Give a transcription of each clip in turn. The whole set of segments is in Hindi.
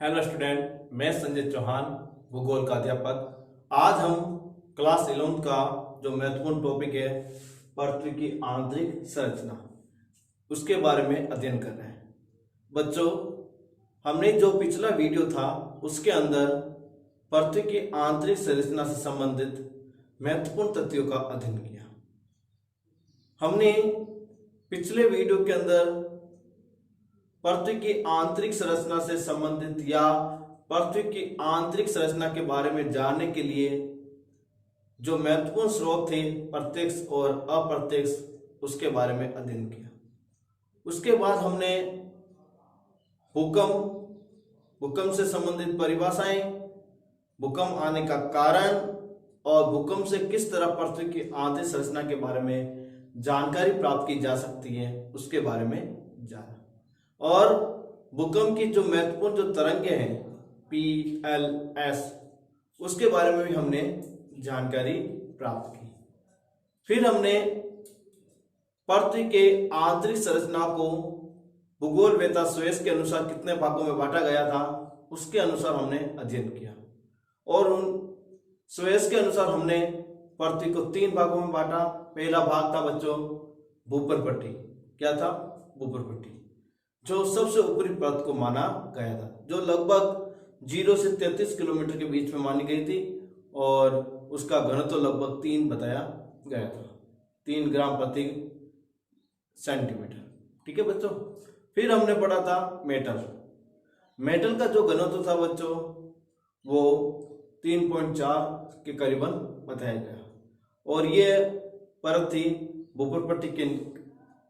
हेलो स्टूडेंट, मैं संजय चौहान, भूगोल का अध्यापक। आज हम क्लास 11 का जो महत्वपूर्ण टॉपिक है पृथ्वी की आंतरिक संरचना, उसके बारे में अध्ययन कर रहे हैं। बच्चों, हमने जो पिछला वीडियो था उसके अंदर पृथ्वी की आंतरिक संरचना से संबंधित महत्वपूर्ण तथ्यों का अध्ययन किया। हमने पिछले वीडियो के अंदर पृथ्वी की आंतरिक संरचना से संबंधित या पृथ्वी की आंतरिक संरचना के बारे में जानने के लिए जो महत्वपूर्ण स्रोत थे प्रत्यक्ष और अप्रत्यक्ष, उसके बारे में अध्ययन किया। उसके बाद हमने भूकंप से संबंधित परिभाषाएं, भूकंप आने का कारण और भूकंप से किस तरह पृथ्वी की आंतरिक संरचना के बारे में जानकारी प्राप्त की जा सकती है, उसके बारे में जाना। और भूकंप की जो महत्वपूर्ण जो तरंगें हैं PLS, उसके बारे में भी हमने जानकारी प्राप्त की। फिर हमने पृथ्वी के आंतरिक संरचना को भूगोल वेता स्वेस के अनुसार कितने भागों में बांटा गया था, उसके अनुसार हमने अध्ययन किया। और उन स्वेस के अनुसार हमने पृथ्वी को 3 भागों में बांटा। पहला भाग था बच्चों भूपर पट्टी। क्या था? भूपर पट्टी, जो सबसे ऊपरी परत को माना गया था, जो लगभग 0 से 33 किलोमीटर के बीच में मानी गई थी और उसका घनत्व लगभग 3 बताया गया था, 3 ग्राम प्रति सेंटीमीटर। ठीक है बच्चों। फिर हमने पढ़ा था मेटल का जो घनत्व था बच्चों वो 3.4 के करीबन बताया गया, और ये परत थी भूपर पट्टी के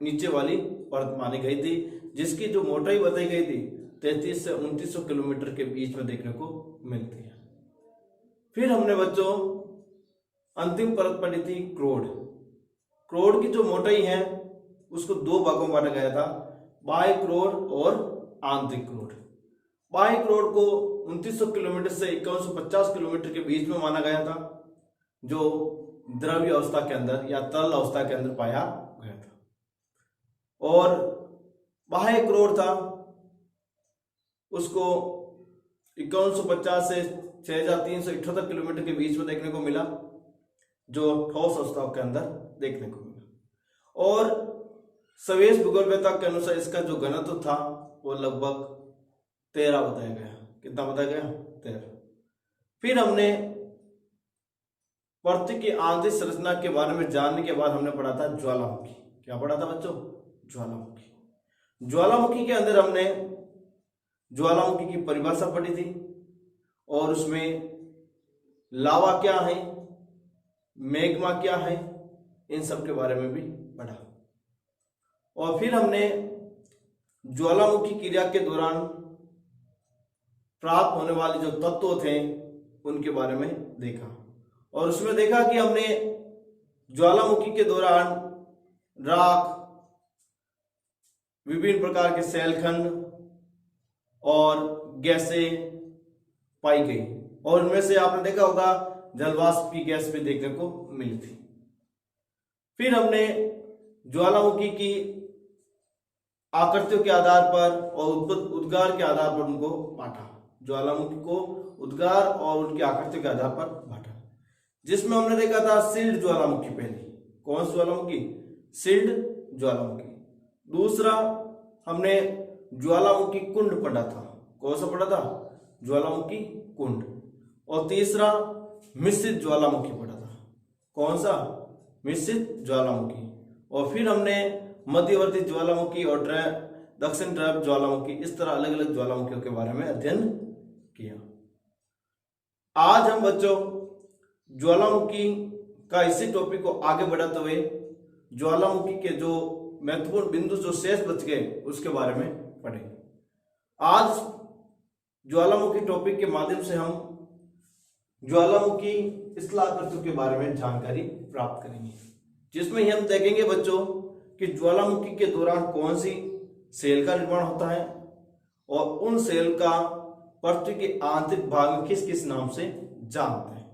नीचे वाली परत मानी गई थी, जिसकी जो मोटाई बताई गई थी 33 से 2900 किलोमीटर के बीच में देखने को मिलती है। फिर हमने बच्चों अंतिम परत पढ़ी थी क्रोड की जो मोटाई है उसको 2 भागों में बांटा गया था, बाह्य क्रोड और आंतरिक क्रोड। बाह्य क्रोड को 2900 किलोमीटर से 5150 किलोमीटर के बीच में माना गया था, जो द्रव्य अवस्था के अंदर या तरल अवस्था के अंदर पाया गया था। और बाह्य क्रोड था उसको 5150 से 6378 किलोमीटर के बीच में देखने को मिला, जो ठोस अवस्था के अंदर देखने को मिला। और स्वेस भूगोल वेता के अनुसार इसका जो घनत्व था वो लगभग 13 बताया गया। कितना बताया गया? 13। फिर हमने पृथ्वी की आंतरिक संरचना के बारे में जानने के बाद हमने पढ़ा था ज्वालामुखी। क्या पढ़ा था बच्चों? ज्वालामुखी के अंदर हमने ज्वालामुखी की परिभाषा पढ़ी थी, और उसमें लावा क्या है, मैग्मा क्या है, इन सब के बारे में भी पढ़ा। और फिर हमने ज्वालामुखी क्रिया के दौरान प्राप्त होने वाले जो तत्व थे उनके बारे में देखा, और उसमें देखा कि हमने ज्वालामुखी के दौरान राख, विभिन्न प्रकार के शैलखंड और गैसें पाई गई, और उनमें से आपने देखा होगा जलवाष्प की गैस भी देखने को मिली थी। फिर हमने ज्वालामुखी की आकृतियों के आधार पर और उद्गार के आधार पर उनको बांटा। ज्वालामुखी को उद्गार और उनकी आकृतियों के आधार पर बांटा, जिसमें हमने देखा था शिल्ड ज्वालामुखी। पहली कौन सी ज्वालामुखी? शिल्ड ज्वालामुखी। दूसरा हमने ज्वालामुखी कुंड पढ़ा था। कौन सा पढ़ा था? ज्वालामुखी कुंड। और तीसरा मिश्रित ज्वालामुखी पढ़ा था। कौन सा? मिश्रित ज्वालामुखी। और फिर हमने मध्यवर्ती ज्वालामुखी और दक्षिण ध्रुव ज्वालामुखी, इस तरह अलग अलग ज्वालामुखियों के बारे में अध्ययन किया। आज हम बच्चों ज्वालामुखी का इसी टॉपिक को आगे बढ़ाते हुए ज्वालामुखी के जो महत्वपूर्ण बिंदु जो शेष बच गए उसके बारे में पढ़ेंगे। आज ज्वालामुखी टॉपिक के माध्यम से हम ज्वालामुखी स्थलाकृतियों के बारे में जानकारी प्राप्त करेंगे, जिसमें हम देखेंगे बच्चों कि ज्वालामुखी के दौरान कौन सी सेल का निर्माण होता है, और उन सेल का पृथ्वी के आंतरिक भाग में किस किस नाम से जानते हैं।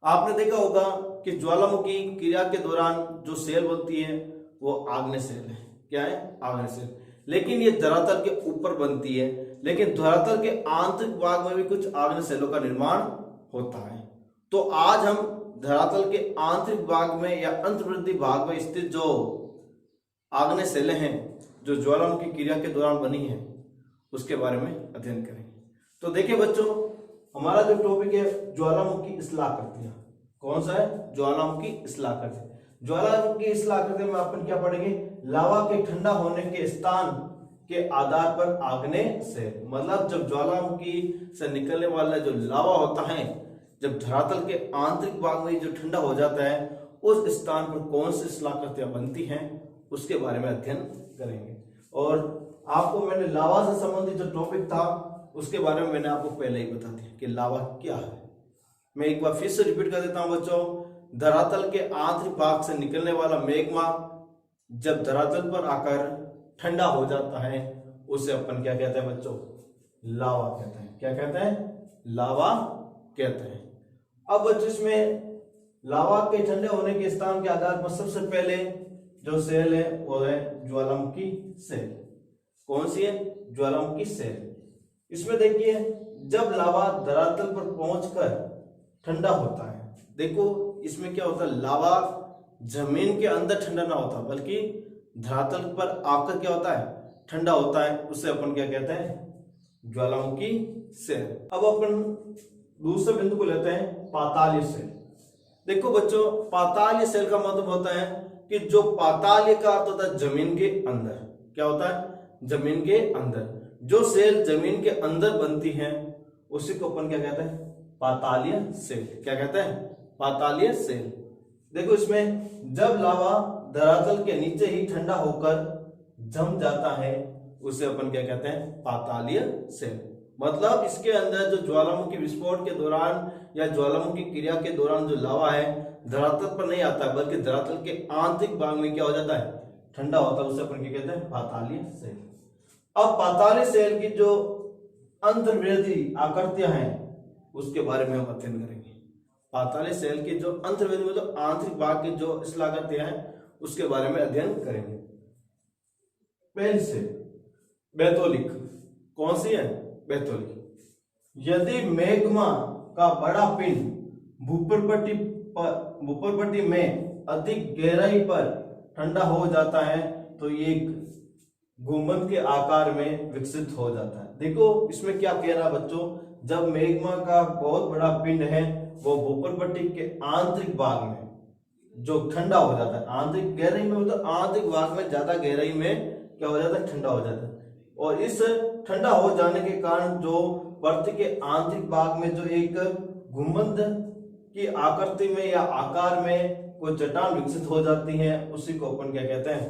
आपने देखा होगा कि ज्वालामुखी क्रिया के दौरान जो सेल बनती है वो आग्नेय सेल है। क्या है? आग्नेय सेल। लेकिन ये धरातल के ऊपर बनती है, लेकिन धरातल के आंतरिक भाग में भी कुछ आग्नेय शैलों का निर्माण होता है। तो आज हम धरातल के आंतरिक भाग में या अंतर्वृद्धि भाग में स्थित जो आग्नेय शैलें हैं जो ज्वालामुखी क्रिया के दौरान बनी है उसके बारे में अध्ययन करेंगे। तो देखिए बच्चों, हमारा जो टॉपिक है ज्वालामुखी स्थलाकृतियां। कौन सा है? ज्वालामुखी स्थलाकृति। ज्वालामुखी स्थलाकृति में अपन क्या पढ़ेंगे? लावा के ठंडा होने के स्थान के आधार पर आग्नेय शैल, मतलब जब ज्वालामुखी से निकलने वाला जो लावा होता है, जब धरातल के आंतरिक भाग में जो ठंडा हो जाता है उस स्थान पर कौन सी स्थलाकृतियां बनती हैं उसके बारे में अध्ययन करेंगे। और आपको मैंने लावा से संबंधित जो टॉपिक था उसके बारे में मैंने आपको पहले ही बता दिया कि लावा क्या है। मैं एक बार फिर से रिपीट कर देता हूं बच्चों। धरातल के आंतरिक भाग से निकलने वाला मैग्मा जब धरातल पर आकर ठंडा हो जाता है उसे अपन क्या कहते हैं बच्चों? लावा कहते हैं। क्या कहते हैं? लावा कहते हैं। अब बच्चों इसमें लावा के ठंडे होने के स्थान के आधार पर सबसे पहले जो सेल है वो है ज्वालामुखी सेल। कौन सी है? ज्वालामुखी सेल। इसमें देखिए, जब लावा धरातल पर पहुंचकर ठंडा होता है, देखो इसमें क्या होता है, लावा जमीन के अंदर ठंडा ना होता बल्कि धरातल पर आकर क्या होता है? ठंडा होता है। उसे अपन क्या कहते हैं? ज्वालामुखी सेल। अब अपन दूसरे बिंदु को लेते हैं पातालीय सेल। देखो बच्चों, पातालीय सेल का मतलब होता है कि जो पातालीय का अर्थ होता है जमीन के अंदर। क्या होता है? जमीन के अंदर। जो सेल जमीन के अंदर बनती हैं उसी को अपन क्या कहते हैं? पातालीय सेल। क्या कहते हैं? पातालीय सेल। देखो इसमें जब लावा धरातल के नीचे ही ठंडा होकर जम जाता है उसे अपन क्या कहते हैं? पातालीय सेल। मतलब इसके अंदर जो ज्वालामुखी विस्फोट के दौरान या ज्वालामुखी क्रिया के दौरान जो लावा है धरातल पर नहीं आता है बल्कि धरातल के आंतरिक भाग में क्या हो जाता है? ठंडा होता है। उसे अपन क्या कहते हैं? पातालीय सेल। अब पातालीय सेल की जो अंतर्वेदी आकृतियां हैं उसके बारे में हम अध्ययन करेंगे। पातालीय सेल की जो अंतर्वेदी मतलब आंतरिक भाग की जो स्थलाकृतियां हैं उसके बारे में अध्ययन करेंगे। पहली से बैतोलिक। कौन सी है? बैतोलिक। यदि मैग्मा का बड़ा पिंड भूपरपट्टी में अधिक गहराई पर ठंडा हो जाता है तो ये गुंबद के आकार में विकसित हो जाता है। देखो इसमें क्या कह रहा है बच्चों, जब मैग्मा का बहुत बड़ा पिंड है वो भूपरपट्टी के आंतरिक भाग में जो ठंडा हो जाता है, आंतरिक गहराई में मतलब आंतरिक भाग में ज्यादा गहराई में क्या हो जाता है? ठंडा हो जाता है। और इस ठंडा हो जाने के कारण जो पृथ्वी के आंतरिक भाग में जो एक गुंबद की आकृति में या आकार में कोई चट्टान विकसित हो जाती है उसी को अपन क्या कहते हैं?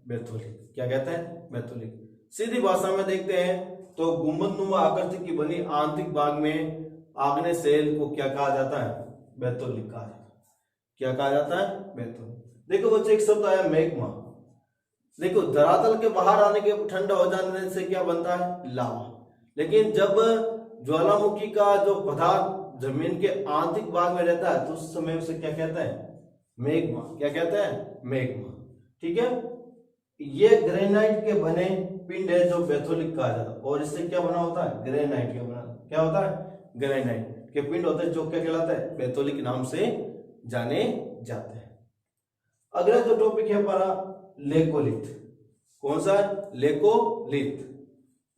बैतोलिक। क्या कहते हैं? बैतोलिक। सीधी भाषा में देखते हैं तो गुंबदनुमा आकृति की बनी आंतरिक भाग में आग्नेय सेल को क्या कहा जाता है? बैतोलिक कहा जाता है। क्या कहा जाता है? बैतोलिक। देखो बच्चे एक शब्द आया मैग्मा। देखो धरातल के बाहर आने के ठंडा हो जाने से क्या बनता है? लावा। लेकिन जब ज्वालामुखी का जो पदार्थ जमीन के आंतरिक भाग में रहता है तो उस समय उसे क्या कहते हैं? मैग्मा। क्या कहते हैं? मैग्मा। ठीक है। ये ग्रेनाइट के बने पिंड है जो बैथोलिक कहा जाता है। और इससे क्या बना होता है? ग्रेनाइट का बना। क्या होता है? ग्रेनाइट के पिंड होते हैं जो क्या कहलाता है? बैथोलिक नाम से जाने जाते हैं। अगला जो टॉपिक है हमारा लेकोलिथ। कौन सा? लेकोलिथ।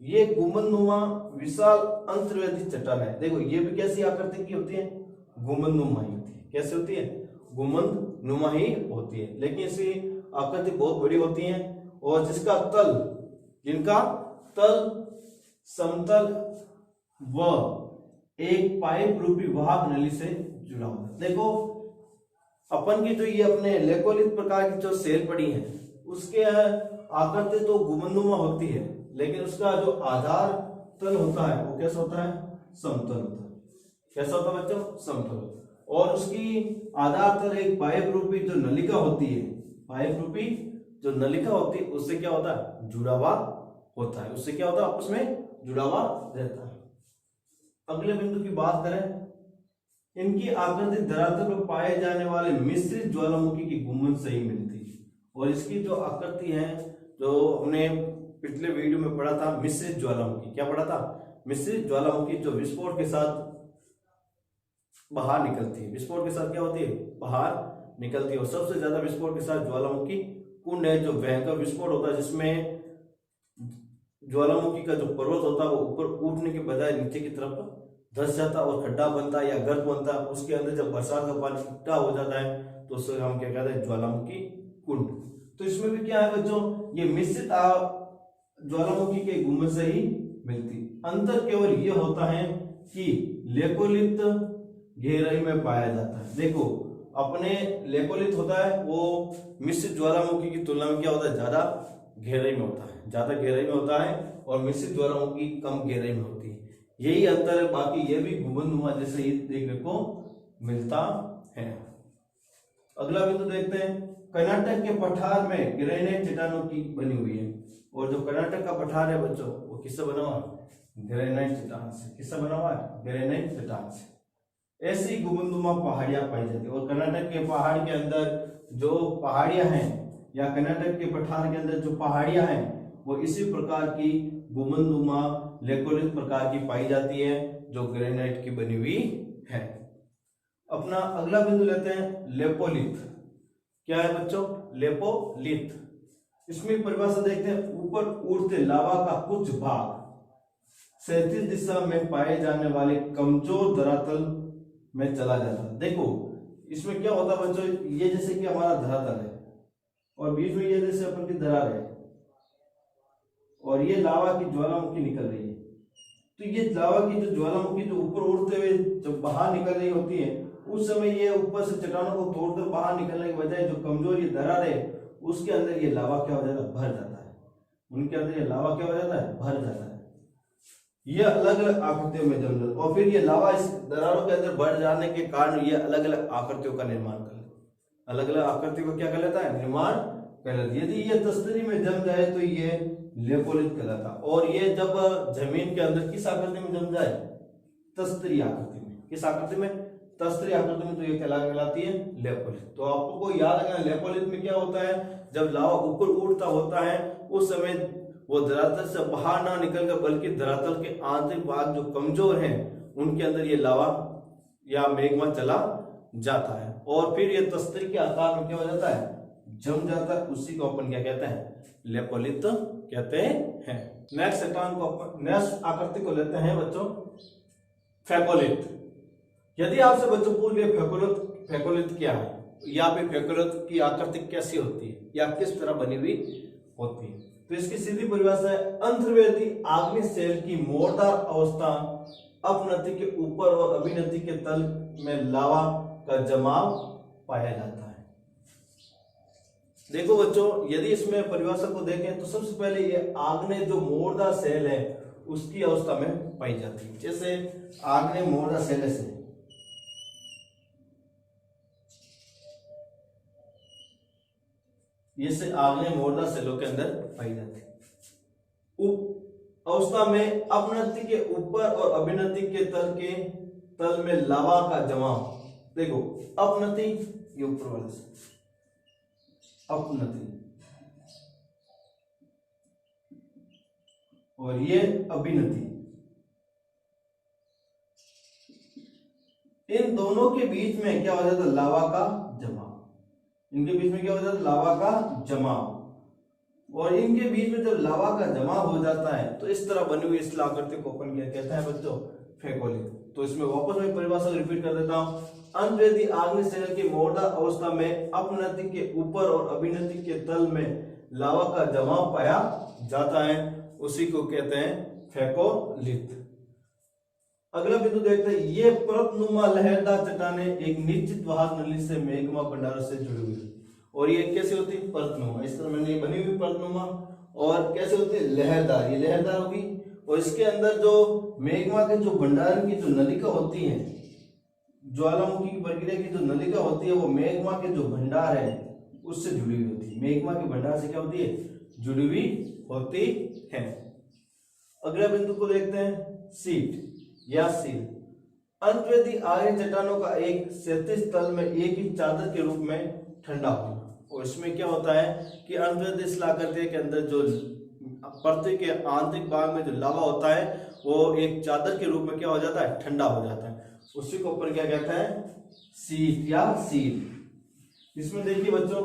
ये गुंबदनुमा विशाल अंतर्वेदी चट्टान है। देखो ये भी कैसी आकृति की होती है? गुंबदनुमा ही होती है। कैसे होती है? गुंबदनुमा ही होती है, लेकिन इसकी आकृति बहुत बड़ी होती है और जिनका तल समतल व एक पाइप रूपी वाहक नली से जुड़ा होता है। देखो अपन की जो ये अपने लेकोलिथ प्रकार की जो सेल पड़ी है उसके आकृति तो गुंबदनुमा होती है, लेकिन उसका जो आधार तल होता है वो कैसा होता है? समतल होता है। कैसा होता है बच्चों? समतल। और उसकी आधार तल एक पाइप रूपी जो नलिका होती है, पाइप रूपी जो नलिका होती है उससे क्या होता है? जुड़ा हुआ होता है। उससे क्या होता है? आपस में जुड़ा हुआ रहता है। अगले बिंदु की बात करें, इनकी आकृति धरातल पर पाए जाने वाले मिश्रित ज्वालामुखी की गुंबद से ही मिलती है। और इसकी जो आकृति है जो हमने पिछले वीडियो में पढ़ा था मिश्रित ज्वालामुखी। क्या पढ़ा था? मिश्रित ज्वालामुखी जो विस्फोट के साथ बाहर निकलती है। विस्फोट के साथ क्या होती है? बाहर निकलती है। और सबसे ज्यादा विस्फोट के साथ ज्वालामुखी कुंड है, जो भयंकर विस्फोट होता है, जिसमें ज्वालामुखी का जो पर्वत होता है वो ऊपर उठने के बजाय नीचे की तरफ धंस जाता है और खड्डा बनता है या गर्त बनता है। उसके अंदर जब बरसात का पानी इकट्ठा हो जाता है तो उससे हम क्या कहते हैं? ज्वालामुखी कुंड। तो इसमें भी क्या है बच्चों? ये मिश्रित ज्वालामुखी के गुंबद से ही मिलती। अंतर केवल ये होता है कि लेपोलिथ गहराई में पाया जाता है। देखो, अपने लेपोलिथ होता है वो मिश्रित ज्वालामुखी की तुलना में क्या होता है? ज्यादा गहराई में होता है, ज्यादा गहराई में होता है, और मिश्रित ज्वालामुखी कम गहराई में होती है। यही अंतर है, बाकी ये भी गुंबदनुमा जैसे ही देखने को मिलता है। अगला बिंदु देखते हैं। कर्नाटक के पठार में ग्रेनाइट चट्टानों की बनी हुई है। और जो कर्नाटक का पठार है बच्चों, वो किससे बना हुआ है? ग्रेनाइट चट्टान से। किससे बना हुआ है? ग्रेनाइट चट्टान से। ऐसी गुंबदनुमा पहाड़ियां पाई जाती है। और कर्नाटक के पहाड़ के अंदर जो पहाड़ियां हैं, या कर्नाटक के पठार के अंदर जो पहाड़ियां हैं, वो इसी प्रकार की गुंबदनुमा लेपोलिथ प्रकार की पाई जाती है, जो ग्रेनाइट की बनी हुई है। अपना अगला बिंदु लेते हैं, लेपोलिथ। क्या है बच्चों? लेपोलिथ। इसमें परिभाषा देखते हैं। ऊपर उड़ते लावा का कुछ भाग क्षैतिज दिशा में पाए जाने वाले कमजोर धरातल में चला जाता है। देखो, इसमें क्या होता है बच्चों? ये जैसे कि हमारा धरातल है और बीच में ये जैसे अपन की दरार है, और ये लावा की ज्वालामुखी निकल रही है। तो ये लावा की जो ज्वालामुखी जो ऊपर उड़ते हुए जब बाहर निकल रही होती है, उस समय ये ऊपर से चट्टानों को तोड़कर बाहर निकलने के बजाय जो कमजोर ये दरार है, उसके अंदर ये लावा क्या हो जाता है? भर जाता है। उनके अंदर ये लावा क्या हो जाता है? भर जाता है। ये अलग अलग आकृतियों में जम जाता है, और फिर ये लावा इस दरारों के अंदर बढ़ जाने के कारण ये अलग अलग आकृतियों का निर्माण कर लेता है। अलग अलग आकृतियों का क्या कर लेता है? निर्माण कर लेता है। यदि ये तस्तरी में जम जाए तो ये लेपोलिथ कहलाता। और ये जब जमीन के अंदर किस आकृति में जम जाए? तस्तरी आकृति में। किस आकृति में? तस्तरी आकृति में। तो ये कहलाती है लेपोलिथ। तो आपको याद रखना, लेपोलिथ में क्या होता है? जब लावा ऊपर उड़ता होता है, उस समय वो धरातल से बाहर ना निकलकर बल्कि धरातल के आंतरिक भाग जो कमजोर हैं, उनके अंदर ये लावा या मेग्मा चला जाता है, और फिर ये तस्तरी के आकार में क्या हो जाता है? जम जाता है। उसी को अपन क्या कहते हैं? लेपोलिथ कहते हैं। नेक्स्ट चट्टान को अपन, नेक्स्ट आकृति को लेते हैं बच्चों, फेकोलिथ। यदि आपसे बच्चों पूछ लिया फेकोलिथ क्या है, या फिर फेकोलिथ की आकृति कैसी होती है या किस तरह बनी हुई होती है, तो इसकी सीधी परिभाषा है, अंतर्वेदी आग्नेय शैल की मोड़दार अवस्था, अपनति के ऊपर और अभिनति के तल में लावा का जमाव पाया जाता है। देखो बच्चों, यदि इसमें परिभाषा को देखें तो सबसे पहले ये आग्नेय जो मोड़दार शैल है उसकी अवस्था में पाई जाती है। जैसे आग्नेय मोड़दार शैल से ये से आग्नेय मोड़दार शैलों के अंदर पाई जाती है। अवस्था में अपनति के ऊपर और अभिनति के तल में लावा का जमाव। देखो, अपनति ये ऊपर वाले से, अपनति, और ये अभिनति। इन दोनों के बीच में क्या हो जाता है? लावा का जमाव। इनके बीच में क्या हो जाता है? लावा का जमाव। और इनके बीच में जब लावा का जमाव हो जाता है तो इस तरह बनी हुई इस आकृति को अपन क्या कहते हैं बच्चों? फेकोलिथ। तो इसमें वापस मैं परिभाषा रिपीट कर देता हूं। अंतर्वेदी आग्नेय शैल की मोड़दार अवस्था में अपनति के ऊपर और अभिनति के तल में लावा का जमाव पाया जाता है, उसी को कहते हैं फेकोलिथ। अगला बिंदु देखते हैं, ये परतनुमा लहरदार चट्टानें एक निश्चित वाहक नली से मेग्मा भंडारों से जुड़ी हुई, और ये कैसे होती है? परतनुमा। इस तरह मैंने बनी हुई परतनुमा, और कैसे होती है? लहरदार। ये लहरदार होगी, और इसके अंदर जो मेग्मा के जो भंडार की जो नलिका होती है, ज्वालामुखी की प्रक्रिया की जो नलिका होती है, वो मेग्मा के जो भंडार है उससे जुड़ी हुई होती है। मेग्मा के भंडार से क्या होती है? जुड़ी हुई होती है। अगला बिंदु को देखते हैं, सीट या सील। अंतर्वेदी आग्नेय चट्टानों का एक क्षैतिज तल में एक ही चादर के रूप में ठंडा होना। और इसमें क्या होता है कि अंतर्वेदी शिलाकृति के अंदर जो पृथ्वी के आंतरिक भाग में जो लावा होता है वो एक चादर के रूप में क्या हो जाता है, ठंडा हो जाता है। उसी को ऊपर क्या कहता है, शीट या सील। इसमें देखिए बच्चों,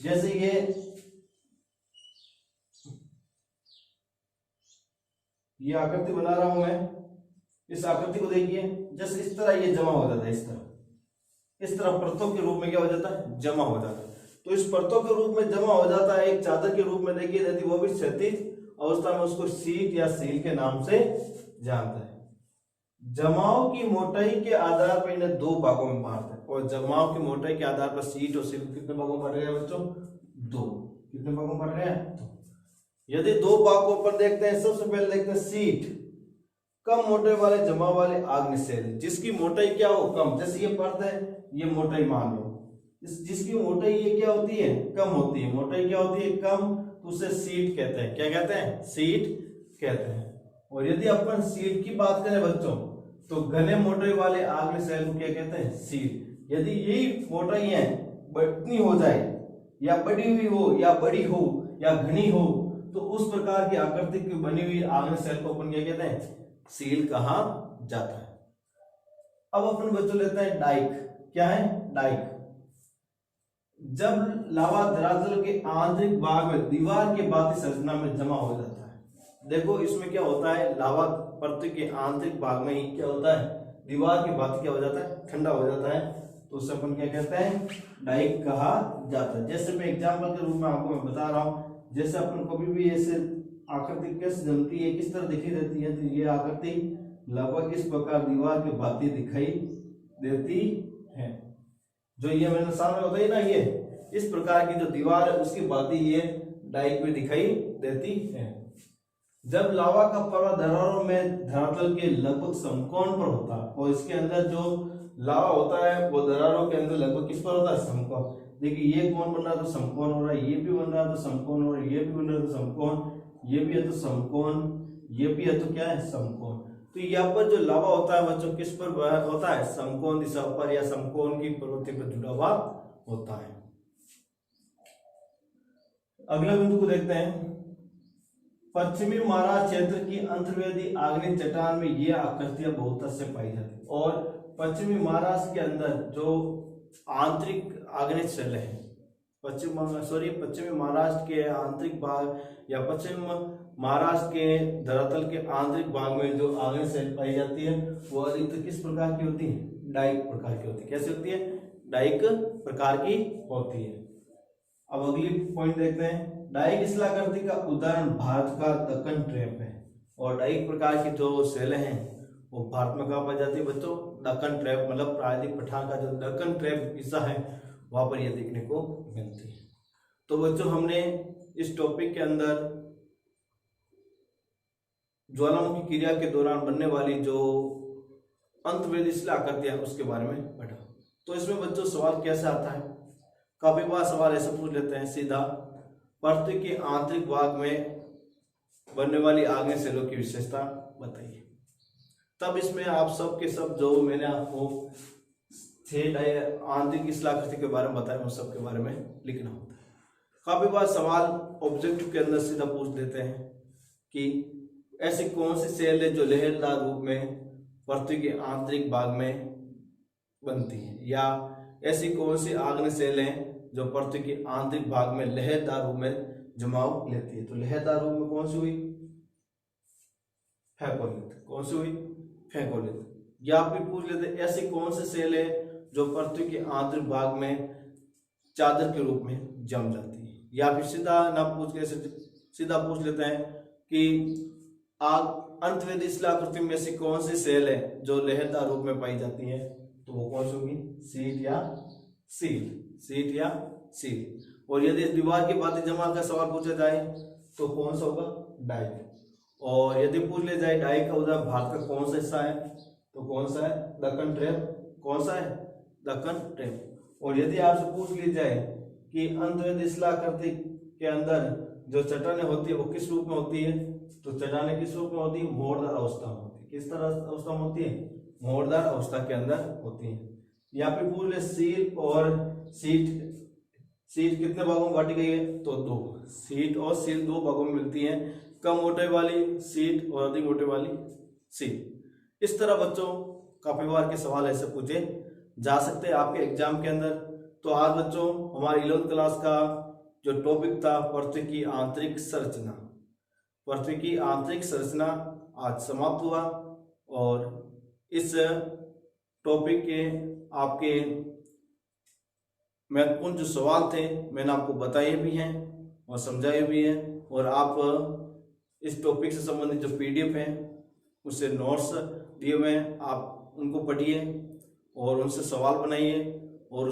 जैसे ये आकृति बना रहा हूं मैं, इस आकृति को देखिए, जैसे इस तरह ये जमा हो जाता है, इस तरह परतों के रूप में क्या हो जाता है, जमा हो जाता है। तो इस परतों के रूप में जमा हो जाता है, एक चादर के रूप में देखिए यदि वो भी क्षैतिज अवस्था में, उसको शीट या सील के नाम से जानता है। जमाव की मोटाई के आधार पर इन्हें दो भागों में बांटते हैं, और जमाव की मोटाई के आधार पर शीट और सील कितने भागों में बांट रहे हैं बच्चों, दो। कितने भागों में बांट रहे हैं, दो। यदि दो भागों पर देखते हैं, सबसे पहले देखते हैं शीट, कम मोटाई वाले जमाव वाले आग्नेय, जिसकी मोटाई क्या हो, कम। जैसे ये परत है, ये मोटाई मान लो, जिसकी मोटाई ये क्या होती है, कम होती है, मोटाई क्या होती है, कम, तो उसे शीट कहते हैं। क्या कहते हैं, शीट कहते हैं। और यदि अपन शीट की बात करें बच्चों, तो घने मोटाई वाले आग्नेय सेल को क्या कहते हैं, शीट। यदि यही मोटाई है इतनी हो जाए, या बड़ी हुई हो, या बड़ी हो, या घनी हो, तो उस प्रकार की आकृति की बनी हुई आग्नेय सेल को अपन क्या कहते हैं, सील कहा जाता है। अब अपन बच्चों लेते हैं डाइक। क्या है, डाइक। जब लावा धरातल के आंतरिक भाग में दीवार के बाती संरचना में जमा हो जाता है। देखो इसमें क्या होता है, लावा पृथ्वी के आंतरिक भाग में ही क्या होता है, दीवार के बाती क्या हो जाता है, ठंडा हो जाता है, तो उसे अपन क्या कहते हैं, डाइक कहा जाता है। जैसे मैं एग्जाम्पल के रूप में आपको मैं बता रहा हूं, जैसे अपन कभी भी ऐसे आकृति कैसे जमती है, किस तरह दिखाई देती है, तो ये आकृति लगभग इस प्रकार दीवार की बाती दिखाई देती है। जो ये मेरे सामने होता है ना, ये इस प्रकार की जो दीवार है उसकी बाती ये डाइक में दिखाई देती है। जब लावा का प्रवाह दरारों में धरातल के लगभग समकोण पर होता है, और इसके अंदर जो लावा होता है वो दरारों के अंदर लगभग किस पर होता है, समकोण। देखिए ये कोण बन रहा है तो समकोण हो रहा है, ये भी बन रहा है तो समकोण हो रहा है, ये भी बन रहा है तो समकोण, ये भी है तो समकोण, ये भी है तो क्या है, समकोण। तो यहाँ पर जो लावा होता है बच्चों किस पर होता है, समकोण दिशा पर या समकोण की प्रवृत्ति पर जुड़ा हुआ होता है। अगला बिंदु को देखते हैं। पश्चिमी महाराष्ट्र क्षेत्र की अंतर्वेदी आग्नेय चट्टान में ये आकृतियां बहुत से पाई जाती, और पश्चिमी महाराष्ट्र के अंदर जो आंतरिक आग्नेय सेल है, पश्चिमी महाराष्ट्र के आंतरिक भाग या पश्चिम महाराष्ट्र के धरातल के आंतरिक भाग में जो आग्नेय सेल पाई जाती है वो अधिकतर किस प्रकार की होती है, डाइक प्रकार की होती है। कैसे होती है, डाइक प्रकार की होती है। अब अगली पॉइंट देखते हैं। डाइक शिलाकृति का उदाहरण भारत का दक्कन ट्रैप है, और डाइक प्रकार की जो सेल हैं वो भारत में कहाँ पाई जाती है बच्चों, दक्कन ट्रैप, मतलब प्रायद्वीप पठार का जो दक्कन ट्रैप हिस्सा है वहां पर यह देखने को मिलती है। तो बच्चों हमने इस टॉपिक के अंदर ज्वालामुखी क्रिया के दौरान बनने वाली जो अंतर्वेदी शिलाकृतियां उसके बारे में पढ़ा। तो इसमें बच्चों सवाल कैसे आता है, काफी बार सवाल ऐसे पूछ लेते हैं सीधा, पृथ्वी के आंतरिक भाग में बनने वाली आग्नेय सेलों की विशेषता बताइए। तब इसमें आप सब के सब जो मैंने आपको आंतरिक शिलाकृति के बारे में बताया उन सब के बारे में लिखना होता है। काफी बार सवाल ऑब्जेक्टिव के अंदर सीधा पूछ देते हैं कि ऐसी कौन सी सेल है जो लहरदार रूप में पृथ्वी के आंतरिक भाग में बनती है, या ऐसी कौन सी आग्नेय सेल है जो पृथ्वी के आंतरिक भाग में लहरदार रूप में जमाव लेती है। तो लहरदार रूप में कौन सी हुई, फैकोलिथ। कौन सी हुई, फैकोलिथ। या फिर पूछ लेते ऐसी कौन सी सेल है जो पृथ्वी के आंतरिक भाग में चादर के रूप में जम जाती है। या फिर सीधा ना पूछ के सीधा पूछ लेते हैं कि अंतर्वेदी शिलाकृति में ऐसी कौन सी सेल है जो लहरदार रूप में पाई जाती है, तो वो कौन सी होगी, शीट या सील, शीट या सील। और यदि दीवार की बातें जमा का सवाल पूछा जाए तो कौन सा होगा, डाइक। और यदि पूछ ले जाए डाइक का उदाहरण भारत का कौन सा हिस्सा है, तो कौन सा है, दक्कन ट्रैप। कौन सा है, दक्कन ट्रैप। और यदि आपसे पूछ ली जाए कि अंतर्वेदी शिलाकृति के अंदर जो चट्टानें होती है वो किस रूप में होती है, तो चट्टानें किस रूप में होती है, मोड़दार अवस्था में होती है। किस तरह अवस्था में होती है, मोड़दार अवस्था के अंदर होती है। यहाँ पे पूछ ले सील और शीट, शीट कितने भागों में बांटी गई है? तो 2। शीट और सील 2 भागों में मिलती है, कम मोटे वाली शीट और अधिक मोटे वाली सील। इस तरह बच्चों काफी बार के सवाल ऐसे पूछे जा सकते हैं आपके एग्जाम के अंदर। तो आज बच्चों हमारी 11th क्लास का जो टॉपिक था पृथ्वी की आंतरिक संरचना, पृथ्वी की आंतरिक संरचना आज समाप्त हुआ। और इस टॉपिक के आपके महत्वपूर्ण जो सवाल थे मैंने आपको बताए भी हैं और समझाए भी हैं। और आप इस टॉपिक से संबंधित जो पीडीएफ हैं उससे नोट्स दिए हुए हैं, आप उनको पढ़िए और उनसे सवाल बनाइए। और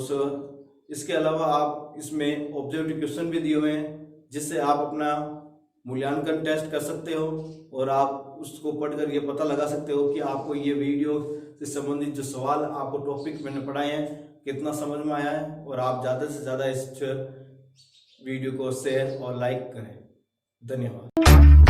इसके अलावा आप इसमें ऑब्जेक्टिव क्वेश्चन भी दिए हुए हैं जिससे आप अपना मूल्यांकन टेस्ट कर सकते हो और आप उसको पढ़कर ये पता लगा सकते हो कि आपको ये वीडियो से संबंधित जो सवाल आपको टॉपिक मैंने पढ़ाए हैं कितना समझ में आया है। और आप ज़्यादा से ज़्यादा इस वीडियो को शेयर और लाइक करें। धन्यवाद।